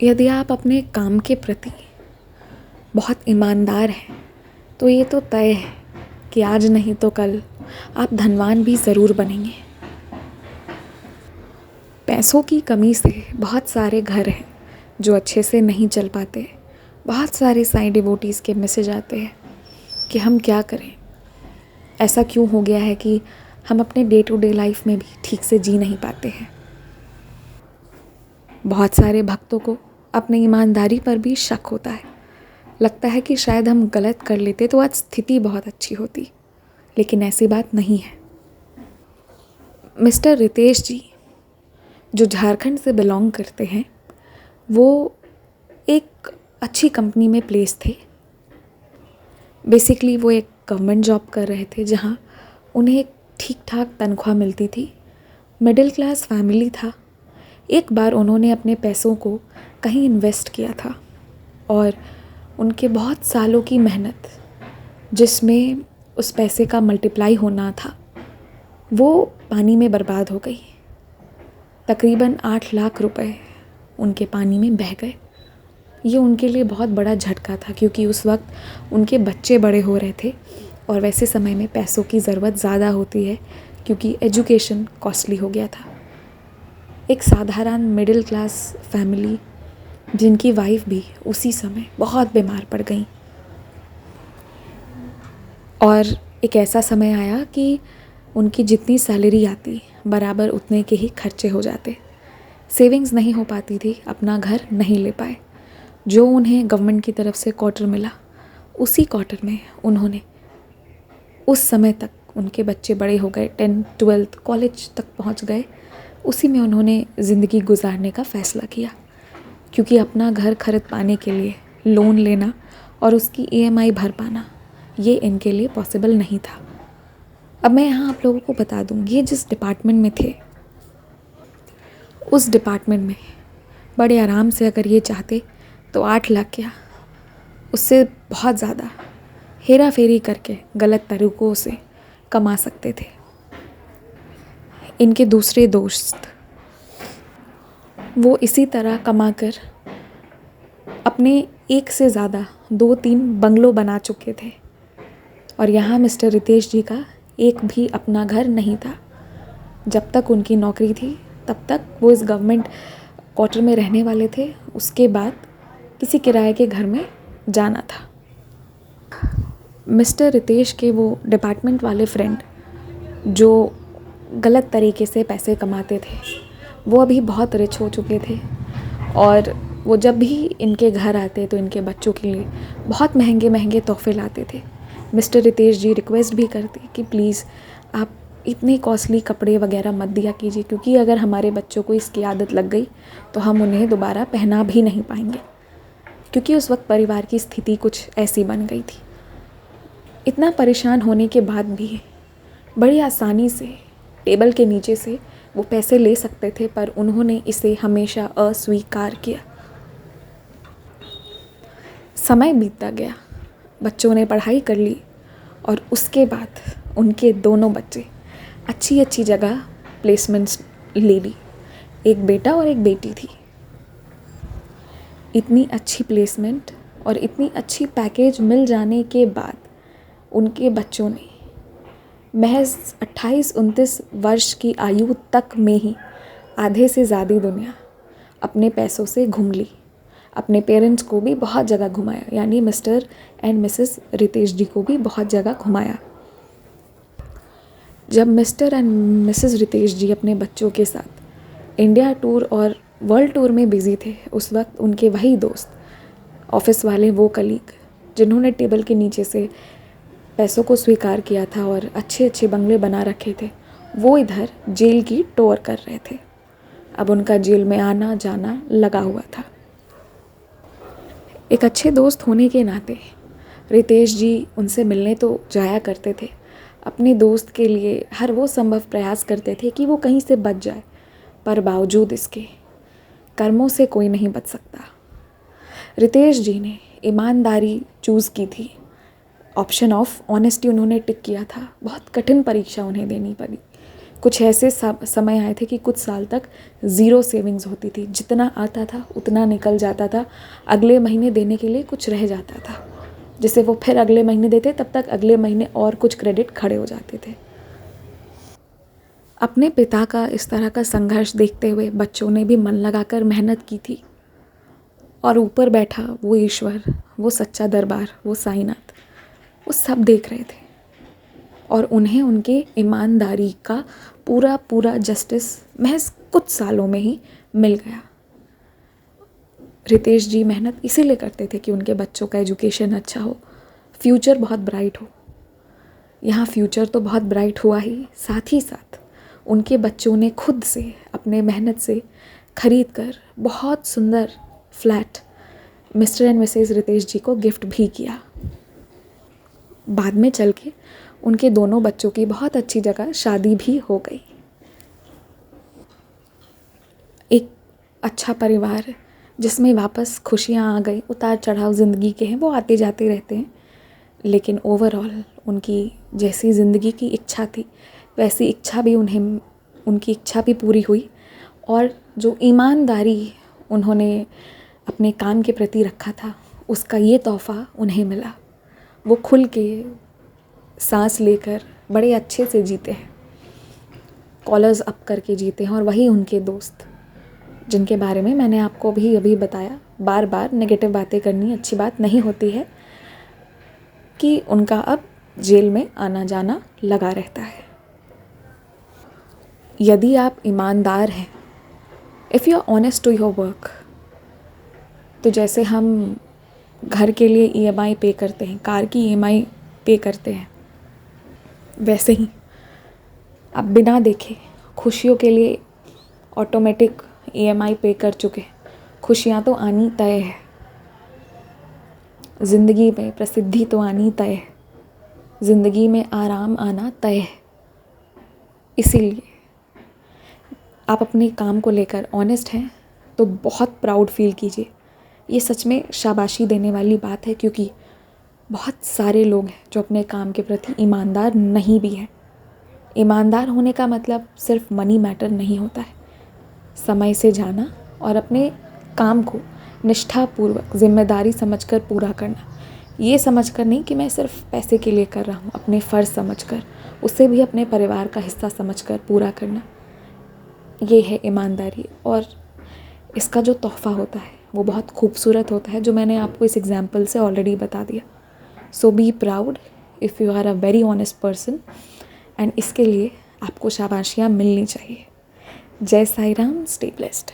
यदि आप अपने काम के प्रति बहुत ईमानदार हैं तो ये तो तय है कि आज नहीं तो कल आप धनवान भी ज़रूर बनेंगे। पैसों की कमी से बहुत सारे घर हैं जो अच्छे से नहीं चल पाते। बहुत सारे साईं डिवोटीज़ के मैसेज आते हैं कि हम क्या करें, ऐसा क्यों हो गया है कि हम अपने डे टू डे लाइफ में भी ठीक से जी नहीं पाते हैं। बहुत सारे भक्तों को अपनी ईमानदारी पर भी शक होता है। लगता है कि शायद हम गलत कर लेते तो आज स्थिति बहुत अच्छी होती, लेकिन ऐसी बात नहीं है। मिस्टर रितेश जी जो झारखंड से बिलोंग करते हैं, वो एक अच्छी कंपनी में प्लेस थे। बेसिकली वो एक गवर्नमेंट जॉब कर रहे थे जहाँ उन्हें एक ठीक ठाक तनख्वाह मिलती थी। मिडिल क्लास फैमिली था। एक बार उन्होंने अपने पैसों को कहीं इन्वेस्ट किया था और उनके बहुत सालों की मेहनत, जिसमें उस पैसे का मल्टीप्लाई होना था, वो पानी में बर्बाद हो गई। तकरीबन 8 लाख रुपए उनके पानी में बह गए। ये उनके लिए बहुत बड़ा झटका था क्योंकि उस वक्त उनके बच्चे बड़े हो रहे थे और वैसे समय में पैसों की ज़रूरत ज़्यादा होती है क्योंकि एजुकेशन कॉस्टली हो गया था। एक साधारण मिडिल क्लास फैमिली जिनकी वाइफ भी उसी समय बहुत बीमार पड़ गई और एक ऐसा समय आया कि उनकी जितनी सैलरी आती बराबर उतने के ही खर्चे हो जाते। सेविंग्स नहीं हो पाती थी, अपना घर नहीं ले पाए। जो उन्हें गवर्नमेंट की तरफ से क्वार्टर मिला, उसी क्वार्टर में उन्होंने उस समय तक उनके बच्चे बड़े हो गए, 10th 12th कॉलेज तक पहुंच गए, उसी में उन्होंने ज़िंदगी गुजारने का फ़ैसला किया क्योंकि अपना घर खरीद पाने के लिए लोन लेना और उसकी EMI भर पाना ये इनके लिए पॉसिबल नहीं था। अब मैं यहाँ आप लोगों को बता दूँ, ये जिस डिपार्टमेंट में थे उस डिपार्टमेंट में बड़े आराम से अगर ये चाहते तो 8 लाख क्या, उससे बहुत ज़्यादा हेरा फेरी करके गलत तरीक़ों से कमा सकते थे। इनके दूसरे दोस्त वो इसी तरह कमाकर अपने एक से ज़्यादा 2-3 बंगलो बना चुके थे और यहाँ मिस्टर रितेश जी का एक भी अपना घर नहीं था। जब तक उनकी नौकरी थी तब तक वो इस गवर्नमेंट क्वार्टर में रहने वाले थे। उसके बाद किसी किराए के घर में जाना था। मिस्टर रितेश के वो डिपार्टमेंट वाले फ्रेंड जो गलत तरीके से पैसे कमाते थे, वो अभी बहुत रिच हो चुके थे और वो जब भी इनके घर आते तो इनके बच्चों के लिए बहुत महंगे महंगे तोहफे लाते थे। मिस्टर रितेश जी रिक्वेस्ट भी करते कि प्लीज़ आप इतने कॉस्टली कपड़े वगैरह मत दिया कीजिए क्योंकि अगर हमारे बच्चों को इसकी आदत लग गई तो हम उन्हें दोबारा पहना भी नहीं पाएंगे, क्योंकि उस वक्त परिवार की स्थिति कुछ ऐसी बन गई थी। इतना परेशान होने के बाद भी बड़ी आसानी से टेबल के नीचे से वो पैसे ले सकते थे, पर उन्होंने इसे हमेशा अस्वीकार किया। समय बीतता गया, बच्चों ने पढ़ाई कर ली और उसके बाद उनके दोनों बच्चे अच्छी अच्छी जगह प्लेसमेंट्स ले ली। एक बेटा और एक बेटी थी। इतनी अच्छी प्लेसमेंट और इतनी अच्छी पैकेज मिल जाने के बाद उनके बच्चों ने महज 28-29 वर्ष की आयु तक में ही आधे से ज़्यादा दुनिया अपने पैसों से घूम ली। अपने पेरेंट्स को भी बहुत जगह घुमाया, यानी mister and Mrs Ritesh ji को भी बहुत जगह घुमाया। जब मिस्टर एंड मिसेस रितेश जी अपने बच्चों के साथ इंडिया टूर और वर्ल्ड टूर में बिज़ी थे, उस वक्त उनके वही दोस्त, ऑफिस वाले वो कलीग जिन्होंने टेबल के नीचे से पैसों को स्वीकार किया था और अच्छे अच्छे बंगले बना रखे थे, वो इधर जेल की टूर कर रहे थे। अब उनका जेल में आना जाना लगा हुआ था। एक अच्छे दोस्त होने के नाते रितेश जी उनसे मिलने तो जाया करते थे। अपने दोस्त के लिए हर वो संभव प्रयास करते थे कि वो कहीं से बच जाए, पर बावजूद इसके कर्मों से कोई नहीं बच सकता। रितेश जी ने ईमानदारी चूज़ की थी, ऑप्शन ऑफ ऑनेस्टी उन्होंने टिक किया था। बहुत कठिन परीक्षा उन्हें देनी पड़ी कुछ ऐसे समय आए थे कि कुछ साल तक ज़ीरो सेविंग्स होती थी, जितना आता था उतना निकल जाता था, अगले महीने देने के लिए कुछ रह जाता था, जिसे वो फिर अगले महीने देते, तब तक अगले महीने और कुछ क्रेडिट खड़े हो जाते थे। अपने पिता का इस तरह का संघर्ष देखते हुए बच्चों ने भी मन लगाकर मेहनत की थी, और ऊपर बैठा वो ईश्वर, वो सच्चा दरबार, वो साईनाथ, वो सब देख रहे थे, और उन्हें उनके ईमानदारी का पूरा पूरा जस्टिस महज कुछ सालों में ही मिल गया। रितेश जी मेहनत इसीलिए करते थे कि उनके बच्चों का एजुकेशन अच्छा हो, फ्यूचर बहुत ब्राइट हो। यहाँ फ्यूचर तो बहुत ब्राइट हुआ ही, साथ ही साथ उनके बच्चों ने खुद से अपने मेहनत से खरीद कर बहुत सुंदर flat mister and Mrs Ritesh ji को गिफ्ट भी किया। बाद में चल के उनके दोनों बच्चों की बहुत अच्छी जगह शादी भी हो गई। एक अच्छा परिवार है जिसमें वापस खुशियाँ आ गई। उतार चढ़ाव ज़िंदगी के हैं, वो आते जाते रहते हैं, लेकिन ओवरऑल उनकी जैसी ज़िंदगी की इच्छा थी वैसी इच्छा भी उनकी इच्छा भी पूरी हुई, और जो ईमानदारी उन्होंने अपने काम के प्रति रखा था उसका ये तोहफ़ा उन्हें मिला। वो खुल के सांस लेकर बड़े अच्छे से जीते हैं, कॉलर्स अप करके जीते हैं, और वही उनके दोस्त जिनके बारे में मैंने आपको भी अभी बताया, बार बार नेगेटिव बातें करनी अच्छी बात नहीं होती है, कि उनका अब जेल में आना जाना लगा रहता है। यदि आप ईमानदार हैं, if you are honest to your work, तो जैसे हम घर के लिए EMI पे करते हैं, कार की EMI पे करते हैं, वैसे ही आप बिना देखे खुशियों के लिए ऑटोमेटिक EMI पे कर चुके हैं। खुशियाँ तो आनी तय है, ज़िंदगी में प्रसिद्धि तो आनी तय है, ज़िंदगी में आराम आना तय है। इसीलिए आप अपने काम को लेकर ऑनेस्ट हैं तो बहुत प्राउड फील कीजिए। ये सच में शाबाशी देने वाली बात है, क्योंकि बहुत सारे लोग हैं जो अपने काम के प्रति ईमानदार नहीं भी हैं। ईमानदार होने का मतलब सिर्फ मनी मैटर नहीं होता है, समय से जाना और अपने काम को निष्ठापूर्वक जिम्मेदारी समझकर पूरा करना। ये समझकर नहीं कि मैं सिर्फ पैसे के लिए कर रहा हूँ, अपने फ़र्ज़ समझकर, उसे भी अपने परिवार का हिस्सा समझकर पूरा करना। ये है ईमानदारी, और इसका जो तोहफ़ा होता है वो बहुत खूबसूरत होता है, जो मैंने आपको इस एग्जाम्पल से ऑलरेडी बता दिया। So be proud if you are a very honest person, and इसके लिए आपको शाबाशियाँ मिलनी चाहिए। जय साई राम, स्टे ब्लेस्ड।